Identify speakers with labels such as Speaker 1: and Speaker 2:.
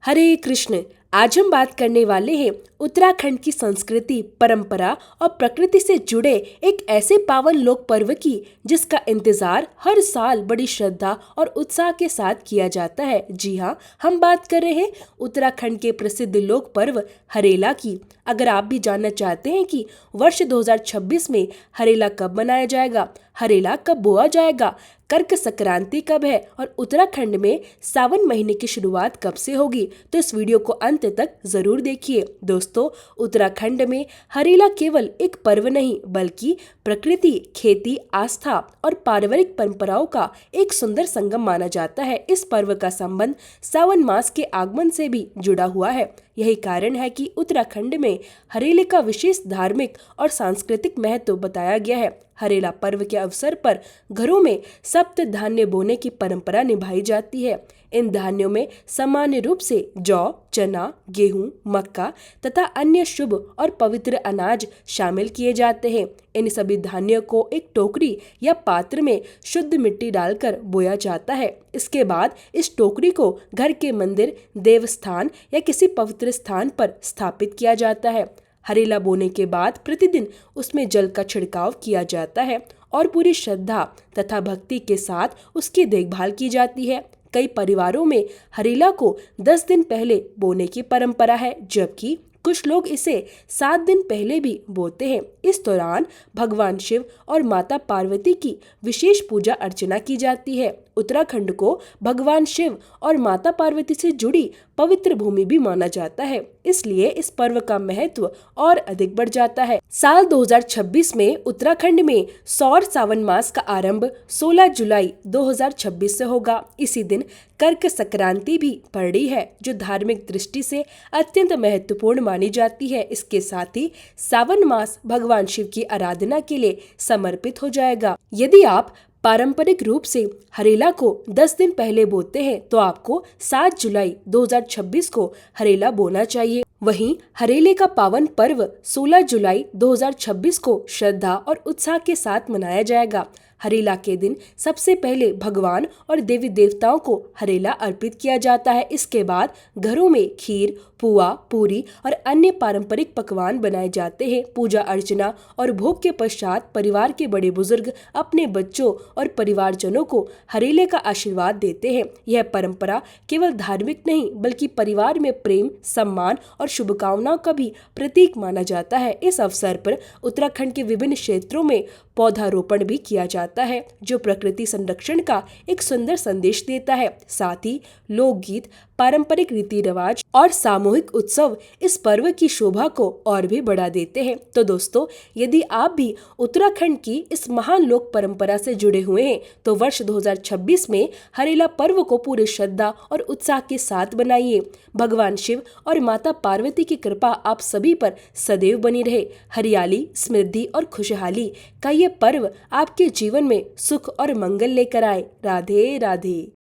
Speaker 1: हरे कृष्ण। आज हम बात करने वाले हैं उत्तराखंड की संस्कृति, परंपरा और प्रकृति से जुड़े एक ऐसे पावन लोक पर्व की जिसका इंतजार हर साल बड़ी श्रद्धा और उत्साह के साथ किया जाता है। जी हाँ, हम बात कर रहे हैं उत्तराखंड के प्रसिद्ध लोक पर्व हरेला की। अगर आप भी जानना चाहते हैं कि वर्ष 2026 में हरेला कब मनाया जाएगा, हरेला कब बोआ जाएगा, कर्क संक्रांति कब है और उत्तराखंड में सावन महीने की शुरुआत कब से होगी, तो इस वीडियो को अंत तक जरूर देखिए। दोस्तों, उत्तराखंड में हरेला केवल एक पर्व नहीं बल्कि प्रकृति, खेती, आस्था और पारिवारिक परंपराओं का एक सुंदर संगम माना जाता है। इस पर्व का संबंध सावन मास के आगमन से भी जुड़ा हुआ है। यही कारण है कि उत्तराखंड में हरेले का विशेष धार्मिक और सांस्कृतिक महत्व बताया गया है। हरेला पर्व के अवसर पर घरों में सप्त धान्य बोने की परंपरा निभाई जाती है। इन धान्यों में सामान्य रूप से जौ, चना, गेहूं, मक्का तथा अन्य शुभ और पवित्र अनाज शामिल किए जाते हैं। इन सभी धान्यों को एक टोकरी या पात्र में शुद्ध मिट्टी डालकर बोया जाता है। इसके बाद इस टोकरी को घर के मंदिर, देवस्थान या किसी पवित्र स्थान पर स्थापित किया जाता है। हरेला बोने के बाद प्रतिदिन उसमें जल का छिड़काव किया जाता है और पूरी श्रद्धा तथा भक्ति के साथ उसकी देखभाल की जाती है। कई परिवारों में हरेला को 10 दिन पहले बोने की परंपरा है, जबकि कुछ लोग इसे 7 दिन पहले भी बोते हैं। इस दौरान भगवान शिव और माता पार्वती की विशेष पूजा अर्चना की जाती है। उत्तराखंड को भगवान शिव और माता पार्वती से जुड़ी पवित्र भूमि भी माना जाता है, इसलिए इस पर्व का महत्व और अधिक बढ़ जाता है। साल 2026 में उत्तराखंड में सौर सावन मास का आरंभ 16 जुलाई 2026 से होगा। इसी दिन कर्क संक्रांति भी पड़ रही है, जो धार्मिक दृष्टि से अत्यंत महत्वपूर्ण मानी जाती है। इसके साथ ही सावन मास भगवान शिव की आराधना के लिए समर्पित हो जाएगा। यदि आप पारंपरिक रूप से हरेला को 10 दिन पहले बोते हैं तो आपको 7 जुलाई 2026 को हरेला बोना चाहिए। वहीं हरेले का पावन पर्व 16 जुलाई 2026 को श्रद्धा और उत्साह के साथ मनाया जाएगा। हरेला के दिन सबसे पहले भगवान और देवी देवताओं को हरेला अर्पित किया जाता है। इसके बाद घरों में खीर, पुआ, पूरी और अन्य पारंपरिक पकवान बनाए जाते हैं। पूजा अर्चना और भोग के पश्चात परिवार के बड़े बुजुर्ग अपने बच्चों और परिवारजनों को हरेले का आशीर्वाद देते हैं। यह परंपरा केवल धार्मिक नहीं बल्कि परिवार में प्रेम, सम्मान और शुभकामनाओं का भी प्रतीक माना जाता है। इस अवसर पर उत्तराखंड के विभिन्न क्षेत्रों में पौधारोपण भी किया जाता है, जो प्रकृति संरक्षण का एक सुंदर संदेश देता है। साथ ही लोकगीत, पारंपरिक रीति रिवाज और सामूहिक उत्सव इस पर्व की शोभा को और भी बढ़ा देते हैं। तो दोस्तों, यदि आप भी उत्तराखंड की इस महान लोक परंपरा से जुड़े हुए हैं तो वर्ष 2026 में हरेला पर्व को पूरी श्रद्धा और उत्साह के साथ बनाइए। भगवान शिव और माता पार्वती की कृपा आप सभी पर सदैव बनी रहे। हरियाली, समृद्धि और खुशहाली का ये पर्व आपके जीवन में सुख और मंगल लेकर आए। राधे राधे।